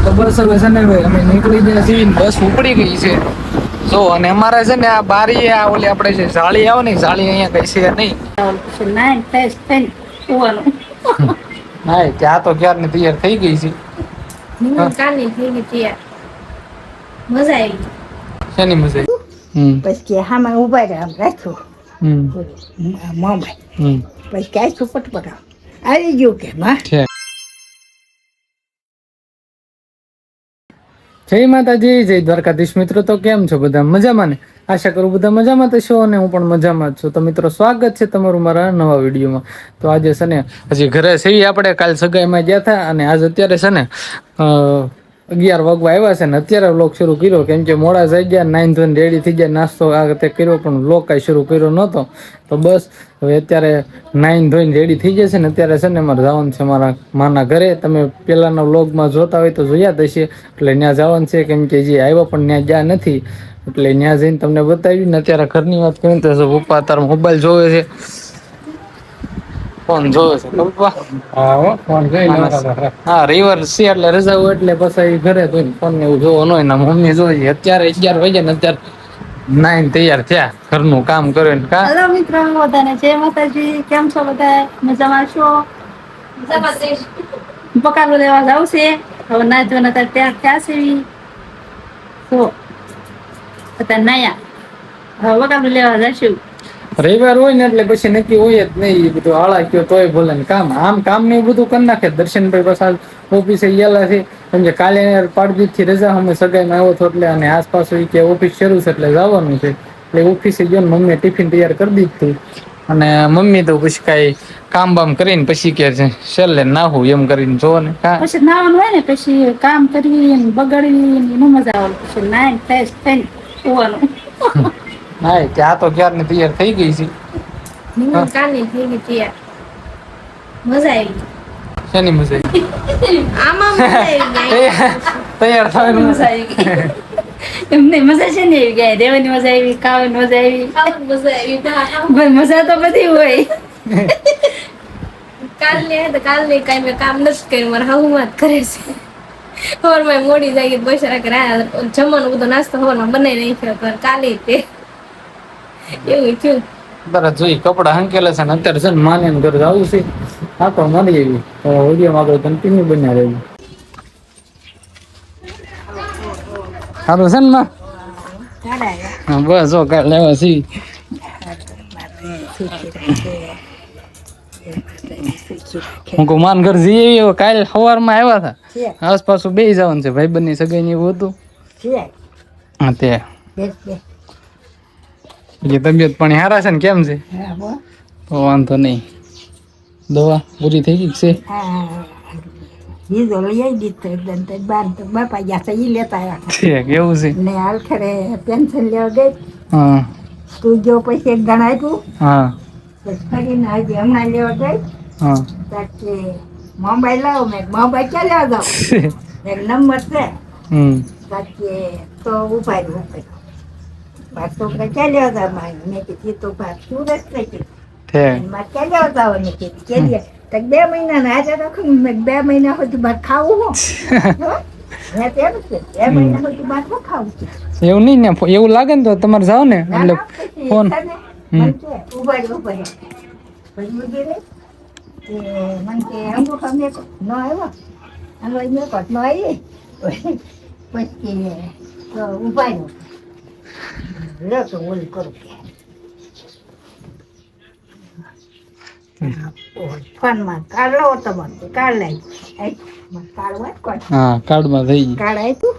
તો બસ હવે છે ને ભાઈ અમે નીકળી ગયા છીએ, બસ ઉપડી ગઈ છે જો. અને અમારે છે ને આ બારી આ ઓલી આપણે જે જાળી આવે ને જાળી અહીંયા કઈ છે નહીં. હા ત્યાં તો ક્યારની તૈયાર થઈ ગઈ છે. કાલની થઈ ગઈ તૈયાર. મજા આવી. શેની મજા આવી? પછી કે હામાં ઉભા રહે આમ રાખ્યું મોબાઈલ. પછી ક્યાંય સુપટ પટાવ આવી ગયું કે માં. જય માતાજી, જય દ્વારકાધીશ. મિત્રો તો કેમ છો બધા? મજામાં ને? આશા કરું બધા મજામાં તો છો અને હું પણ મજામાં જ છું. તો મિત્રો સ્વાગત છે તમારું મારા નવા વિડીયોમાં. તો આજે છે ને હજી ઘરે છીએ આપણે, કાલ સગાઈમાં ગયા હતા અને આજ અત્યારે છે ને 11 વાગવા આવ્યા છે ને અત્યારે વ્લોગ શરૂ કર્યો, કેમ કે મોડા થઈ ગયા, 9 ધોઈને રેડી થઈ ગયા, નાસ્તો આ વખતે કર્યો પણ વ્લોગ કાંઈ શરૂ કર્યો નહોતો. તો બસ હવે અત્યારે 9 ધોઈને રેડી થઈ જશે ને અત્યારે છે ને અમારે જવાનું છે મારા માના ઘરે. તમે પહેલાંના વ્લોગમાં જોતા હોય તો જોયા જ હશે. એટલે ત્યાં જવાનું છે, કેમ કે જે આવ્યા પણ ત્યાં ગયા નથી એટલે ત્યાં જઈને તમને બતાવી ને. અત્યારે ઘરની વાત કરીને તો પપ્પા અત્યારે મોબાઈલ જોવે છે, ફોન જોવે છે પપ્પા. ફોન જોઈ હા રવિવાર છે એટલે રજા હોય એટલે પછી ઘરે તો ફોન ને એવું જોવો ન હોય. મમ્મી જોઈએ અત્યારે 11 વાગ્યા ને અત્યારે 9 તૈયાર થયા ઘરનું કામ કરે ને. હેલો મિત્રો, બધાને જય માતાજી. કેમ છો બધા? મજામાં છો? પકાલો લેવા જાવ છે હવે. ના જો ને ત્યાં ક્યાં છે તો અત્યારે નાયા હવે પકાલો લેવા જશું. રવિવાર હોય ને એટલે પછી નક્કી હોય જ નહીં. એ બધું આળા કયો તોય ભલે ને કામ આમ કામ ને બધું કરી નાખે. દર્શનભાઈ પાછા ઓફિસે ગયેલા છે, કેમ કે કાલે પાડદીપ થી રજા અમે સગાઈમાં આવ્યો હતો એટલે, અને આસપાસ કે ઓફિસ શરૂ છે એટલે જવાનું છે. એટલે ઓફિસે ગયો ને મમ્મીએ ટિફિન તૈયાર કરી દીધું અને મમ્મી તો પછી કાંઈ કામ બામ કરીને પછી કે છે છેલ્લે નાહું એમ કરીને જોવો ને. પછી નાવાનું હોય ને પછી કામ કરવી ને બગાડવી ને મજા આવે. પછી નાઈને ફ્રેશ થઈને સુવાનું. હા ત્યાં તો ક્યારની તૈયાર થઈ ગઈ છે. કાલની થઈ ગઈ તૈયાર. મજા આવી. શેની મજા આવી? આમાં મજા આવી. તૈયાર થવાની મજા આવી ગઈ. એમને મજા છે ને આવી ગઈ. રેવાની મજા આવી, ખાવાની મજા આવી, મજા તો બધી હોય. કાલની કઈ મેં કામ નથી કર્યું, મારા હાહુમાં જ કરે છે. સવારમાં મોડી જાય બસ જમવાનું બધો નાસ્તો સવારમાં બનાવી નાખ્યો. કાલે તે એવું થયું. તારા જોઈ કપડા હંકેલા છે ને અત્યારે છે ને માને ઘર જવું છે. હા તો મળી આવી તો વિડીયો આગળ કન્ટિન્યુ બન્યા રહેવું. સારું છે ને માં? હા બસ જો કાલ લેવા છીએ. હું કહું માન ઘર જઈએ. કાલ સવારમાં આવ્યા હતા, આસપાસ બે જવાનું છે ભાઈ બંને સગાઈ ને એવું હતું. હા તે તબિયત પાણી સારા છે ને? કેમ છે? તો વાંધો નહીં. દવા પૂરી થઈ ગઈ છે? બીજો લઈ આવી દીધો એકદમ. બાર તો બાપા ગયા છે ઈ લેતા આવ્યા. કેવું છે ને હાલ ખરે પેન્શન લેવા ગઈ. હા તું ગયો પછી એક ગણ આપ્યું. હા ફરીને આજે હમણાં લેવા ગઈ. હા કે મોબાઈલ લાવો. મેં મોબાઈલ ક્યાં લેવા જાવ? એક નંબર છે કે તો ઉભા રહ્યો. છોકરા ક્યાં લેવા જાવ? મેં કીધું તો સુરત થઈ ગયું. ક્યાં લેવા જાવ? મેં કીધું કે 2 મહિના ના આજે રાખું. 2 મહિના સુધી બાર ખાવું હું. એવું નહીં ને, એવું લાગે ને તો તમારે જાઓ ને એટલે ફોન. ફોનમાં કાર્ડ લાવો તમારે. કાર્ડ લાવી હા કાર્ડમાં થઈ ગઈ. કાર્ડ આપ્યું.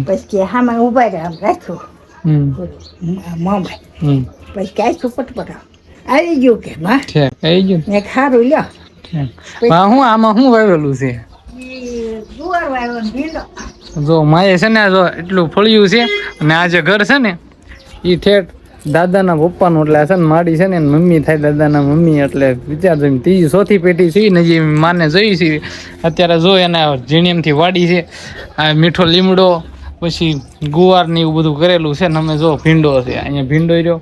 પછી કે હામાં ઉભા રહે આમ રાખ્યું મોબાઈલ. પછી ક્યાંય સુપટ પટાવ આવી ગયું કે માં. આવી ગયું ને ખારું લ્યો. હું આમાં શું વાવેલું છે? જુવાર વાવ્યો ને ભીંડો. જો માએ છે ને જો એટલું ફળિયું છે અને આ જે ઘર છે ને એ ઠેઠ દાદાના પપ્પાનું. એટલે છે ને માડી છે ને મમ્મી થાય દાદાના મમ્મી. એટલે વિચારજો ત્રીજી ચોથી પેઢી છે ને જે માને જોઈ છે અત્યારે. જો એના ઝીણીમથી વાડી છે. આ મીઠો લીમડો પછી ગુવાર ને એવું બધું કરેલું છે ને. અમે જો ભીંડો છે અહીંયા, ભીંડો રહ્યો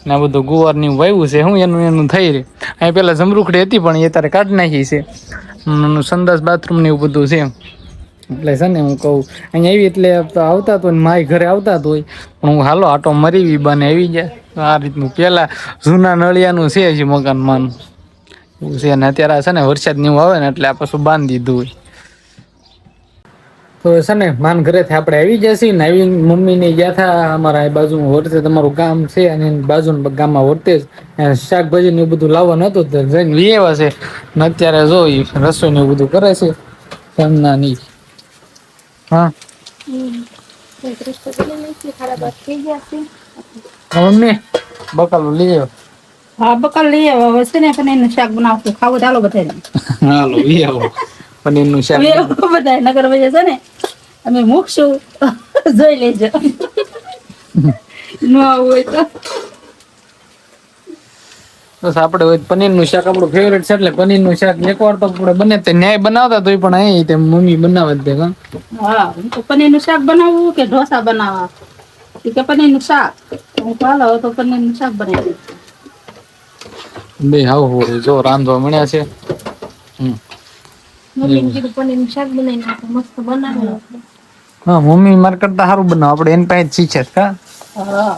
ને આ બધું ગુવાર ને એવું વાવ્યું છે. હું એનું થઈ રહી. અહીં પેલા જમરૂખડી હતી પણ એ તારે કાઢી નાખી છે. સંદાસ બાથરૂમ ને એવું બધું છે. એટલે છે ને હું કહું અહીંયા આવી એટલે તો આવતા તો મારી ઘરે આવતા તો હોય પણ હું હાલો આટો મરી બને આવી જાય તો આ રીતનું પેલા જૂના નળિયાનું છે હજી મકાનમાં એવું છે ને અત્યારે છે ને વરસાદ ને એવું આવે ને એટલે આ પાછું બાંધી દીધું હોય તો છે ને માન ઘરેથી આપણે આવી જશે ને આવી મમ્મી ને ગયા હતા અમારા આ બાજુ વર્તે તમારું ગામ છે અને બાજુના ગામમાં વર્તે જ શાકભાજી ને એવું બધું લાવવાનું હતું તો જઈને વિયેવા છે ને અત્યારે જો રસોઈ ને એવું બધું કરે છે એમના નહીં હા મમ્મી બકાલું લઈ આવ્યો હા બકલ લઈ આવો હવે છે ને પણ એનું શાક બનાવશું ખાવું ચાલો બધાને હાલો લઈ આવો પનીરનું શાક બધા નગર વજે છે ને અમે મૂકશું જોઈ લેજો ન આવું હોય તો બસ આપણે હોય પનીરનું શાક આપણું ફેવરેટ છે એટલે પનીરનું શાક એકવાર તો આપણે બને તે ન્યાય બનાવતા તોય પણ અહીં તે મમ્મી બનાવે જ દે હા હું તો પનીરનું શાક બનાવવું કે ઢોસા બનાવવા કે પનીરનું શાક હું ચાલો તો પનીરનું શાક બનાવી બે હાવ હોય જો રાંધવા મળ્યા છે મમ્મીને કીધું પનીરનું શાક બનાવી નાખો મસ્ત બનાવેલું હા મમ્મી માર કરતા સારું બનાવ આપણે એની પાસે જ શીખે છે કા હા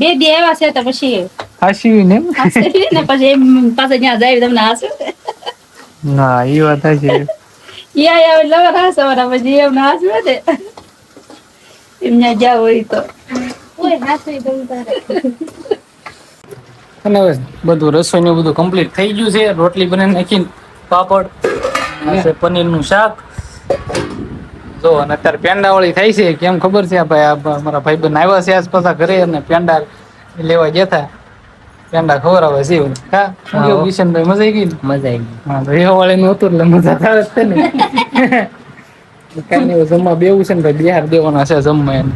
બે દી આવ્યા છે તો પછી હાસી ને હસી ને પછી એમ પાસે ત્યાં જાય તમને હસે ના એ વાત છે યા યા લવર હસવાના પછી એમ ના હસવે દે એમ ત્યાં જાવ હોય તો ઓય હાથે ગમતા અને હવે બધું રસોઈ ને બધું કમ્પ્લીટ થઈ ગયું છે રોટલી બનાવી નાખીને પાપડ આ છે પનીરનું શાક જો અને અત્યારે પેંડા વાળી થાય છે કેમ ખબર છે ભાઈ મારા ભાઈબંધ આવ્યા છે આસપાસ ઘરે અને પેંડા લેવા ગયા હતા પેંડા ખવડાવે છે એવું હા શું કેવું કિશનભાઈ મજા આવી ગઈ ને મજા આવી ગઈ. હા તો એ વાળી નું હતું એટલે મજા થાય જ છે ને કઈ નહીં જમવા બેવું છે ને ભાઈ બિહાર દેવાના છે જમવા એને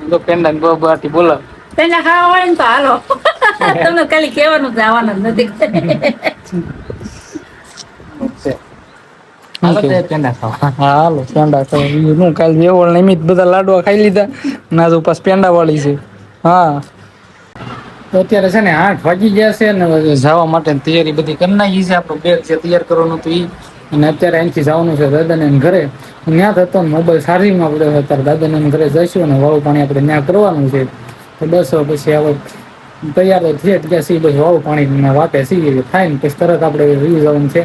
તો પેંડા ને બાટી બોલાવ પેલા ખાવા હોય ને તો હાલો તમને ખાલી કહેવાનું જ આવવાનું જ નથી હાલો તે પેંડા ખાવા. હાલો પેંડા ખાવા હું કાલ વેવળ નિમિત્ત બધા લાડવા ખાઈ લીધા ના તો પાસ પેંડા વાળી છે હા તો અત્યારે છે ને 8 વાગી ગયા છે ને જવા માટે તૈયારી બધી કરી નાખી છે આપણું બેગ છે તૈયાર કરવાનું હતું ઈ અને અત્યારે અહીંથી જવાનું છે દાદાને ઘરે ત્યાં થતો મોબાઈલ ચાર્જિંગમાં પડ્યો અત્યારે દાદાને ઘરે જઈશું અને વાળું પાણી આપણે ત્યાં કરવાનું છે તો બસ પછી હવે તૈયાર તો થઈએ ત્યાં સી બસ વાળું પાણી વાપે સી થાય ને પછી તરત આપણે રીવ જવાનું છે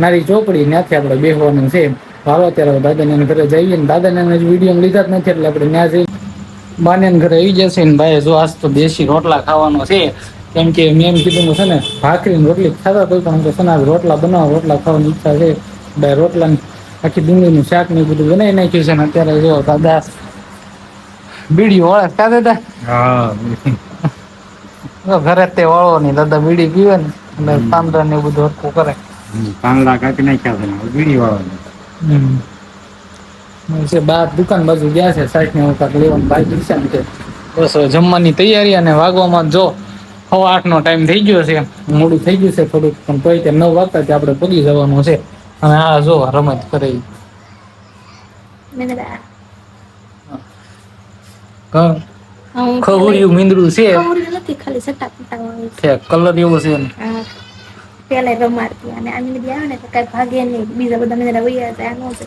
નારી ચોકડી ત્યાંથી આપણે બેસવાનું છે હાલો અત્યારે દાદાને ઘરે જઈએ ને દાદાને વિડીયો લીધા જ નથી એટલે આપણે ત્યાં જઈએ બાને ઘરે આવી જશે ને ભાઈ જો આજ તો દેશી રોટલા ખાવાનો છે કેમ કે મેં એમ કીધું છે ને ભાખરી રોટલી ખાતા તો પણ તો સના રોટલા બનાવો રોટલા ખાવાની ઈચ્છા છે ભાઈ રોટલા આખી ડુંગળીનું શાક ને બધું બનાવી નાખ્યું છે ને અત્યારે જો દાદા બીડી વાળા ખાતા હતા ઘરે તે વાળો નહીં દાદા બીડી પીવે ને એટલે પાંદડા ને બધું હરખું કરે પાંદડા કાપી નાખ્યા છે ને બીડી વાળા છે બાર દુકાન બાજુ ગયા છે સાઈડ ને કાંક લેવાનું બાકી છે ને બસ હવે જમવાની તૈયારી અને વાગવામાં જો 8:30 ટાઈમ થઈ ગયો છે મોડું થઈ ગયું છે થોડુંક પણ તોય તે 9 વાગતા આપણે પગી જવાનું છે અને આ જો રમત કરે ખવડિયું મીંદડું છે નથી ખાલી સટ્ટા પટ્ટા વાળી છે કલર એવો છે ને પેલા રમાડતી અને આની બધી આવે ને તો કઈ ભાગે નહીં બીજા બધા મેં વૈયા જાય નો છે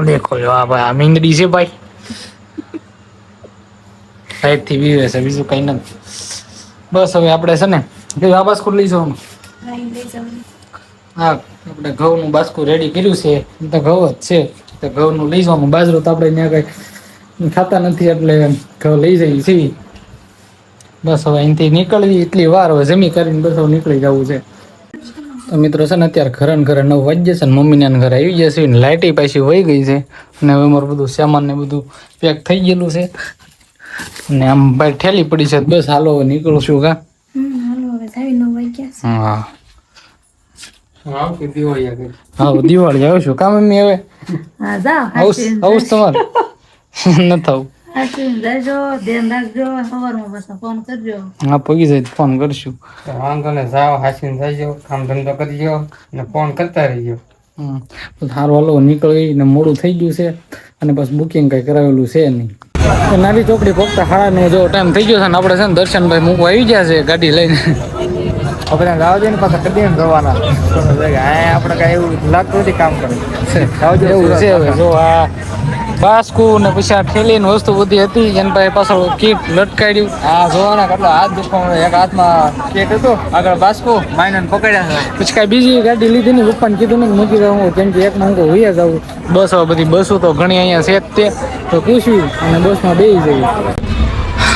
દેખો આ ભાઈ આ મીંદડી છે ભાઈ સાઈડ થી વિવે છે બીજું કઈ નથી બસ હવે આપણે છે ને કઈ આ બાસ્કુટ લઈ જવાનું હા આપણે ઘઉંનું બાસ્કું રેડી કર્યું છે તો ઘઉં જ છે તો ઘઉંનું લઈ જવાનું બાજરો તો આપણે ત્યાં કઈ ખાતા નથી એટલે ઘઉં લઈ જઈએ છીએ બસ હવે અહીંથી નીકળવી એટલી વાર હવે જમી કરીને બસ હવે નીકળી જવું છે તો મિત્રો છે ને અત્યારે ઘરે ને ઘરે 9 વાગી જશે ને મમ્મીને ઘરે આવી જશે ને લાઇટી પાછી વહી ગઈ છે અને હવે મારું બધું સામાન ને બધું પેક થઈ ગયેલું છે ને આમ ભાઈ ઠેલી પડી છે બસ હાલો હવે નીકળું છું કા હાલો હવે જાવી 9 વાગ્યા હા આવતી દિવાળી આગળ હા દિવાળી આવું છું કા મમ્મી હવે હા જાઓ આવું તમારે ન થવું જજો ધ્યાન રાખજો સવારમાં પાછા ફોન કરજો હા પગી જાય ફોન કરશું વાંધો ને જાઓ હાસીને જઈજો કામ ધંધો કરજો ને ફોન કરતા રહીજો સારું હાલો નીકળી ને મોડું થઈ ગયું છે અને બસ બુકિંગ કઈ કરાવેલું છે નહીં નાની ચોકડી પહોંચતા 9:30 જો ટાઈમ થઈ ગયો છે ને આપણે છે ને દર્શનભાઈ મૂકવા આવી ગયા છે ગાડી લઈને હવે જવા દે ને પાછા કદી ને જવાના આપણે કઈ એવું લાગતું નથી કામ કરે એવું છે હવે જો આ બાસ્કુ ને પછી આ ઠેલીની વસ્તુ બધી હતી એની પાસે પાછળ કીટ લટકાડ્યું આ જોવાના કેટલા હાથ દુખવાનો એક હાથમાં કીટ હતો આગળ બાસ્કુ માઇનર પકડ્યા પછી કાંઈ બીજી ગાડી લીધી ને પપ્પાને કીધું ને મૂકી દઉં કેમ કે એકમાં હું હોઈ જવું બસ હવે બધી બસો તો ઘણી અહીંયા છે જ તે તો પૂછ્યું અને બસમાં બેસી જઈએ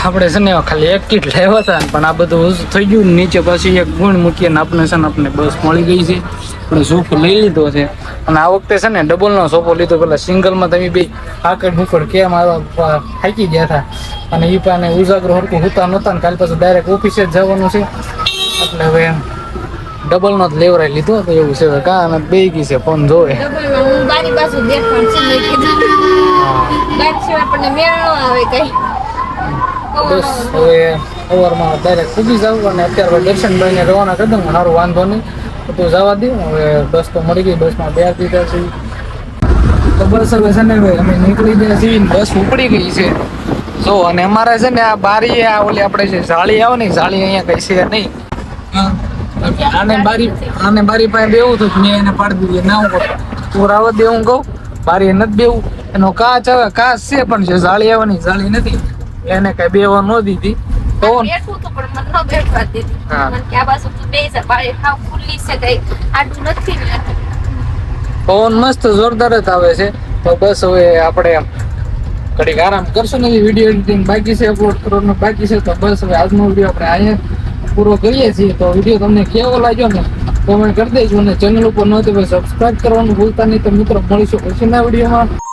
આપણે છે ને ખાલી એક કીટ લેવા હતા પણ આ બધું થઈ ગયું નીચે પછી એક ગુણ મૂકીએ ને આપણે છે ને આપણે બસ મળી ગઈ છે આપણે સોફો લઈ લીધો છે અને આ વખતે છે ને ડબલનો સોફો લીધો પેલા સિંગલમાં તમે બે આકડ મુકડ કેમ આવ્યા થાકી ગયા હતા અને એ પાને ઉજાગરો હરકું હોતા નહોતા ને કાલે પાછું ડાયરેક્ટ ઓફિસે જ જવાનું છે એટલે હવે ડબલનો જ લેવરાઈ લીધો તો એવું છે કા અને બે ગઈ છે ફોન જોવે ડબલમાં હું બારી બાજુ દેખવાનું છે મેં કીધું બારી સિવાય આપણને મેળ ન આવે કઈ બસ હવે સવારમાં ડાયરેક્ટ પૂજી જાવ અને અત્યારે દર્શનભાઈને રવાના કરી દઉં સારું વાંધો નહીં તો જવા દઉં હવે બસ તો મળી ગઈ બસમાં બે દીધા છે તો બસ હવે છે ને ભાઈ અમે નીકળી ગયા છીએ બસ ઉપડી ગઈ છે જો અને અમારે છે ને આ બારી આ ઓલી આપણે જે જાળી આવે ને જાળી અહીંયા કઈ છે નહીં આને બારી પાસે બેવું તો મેં એને પાડી દીધી ના હું તું રાવત દે હું કહું બારી નથી બેવું એનો કાચ આવે કાચ છે પણ જે જાળી આવે ને જાળી નથી એને કઈ બેવા ન દીધી તો બેઠું તો પણ મને ન બેઠવા દીધી હા. મને કે આ બાજુ તું બેસા બારી હાવ ખુલ્લી છે કઈ આડું નથી ને પવન મસ્ત જોરદાર જ આવે છે તો બસ હવે આપણે ઘડીક આરામ કરશું ને વિડીયો એડિટિંગ બાકી છે અપલોડ કરવાનું બાકી છે તો બસ હવે આજનો વિડીયો આપણે અહીંયા પૂરો કરીએ છીએ તો વિડીયો તમને કેવો લાગ્યો ને કોમેન્ટ કરી દેજો અને ચેનલ ઉપર ન હોય તો સબસ્ક્રાઇબ કરવાનું ભૂલતા નહીં તો મિત્રો મળીશું પછીના વિડીયોમાં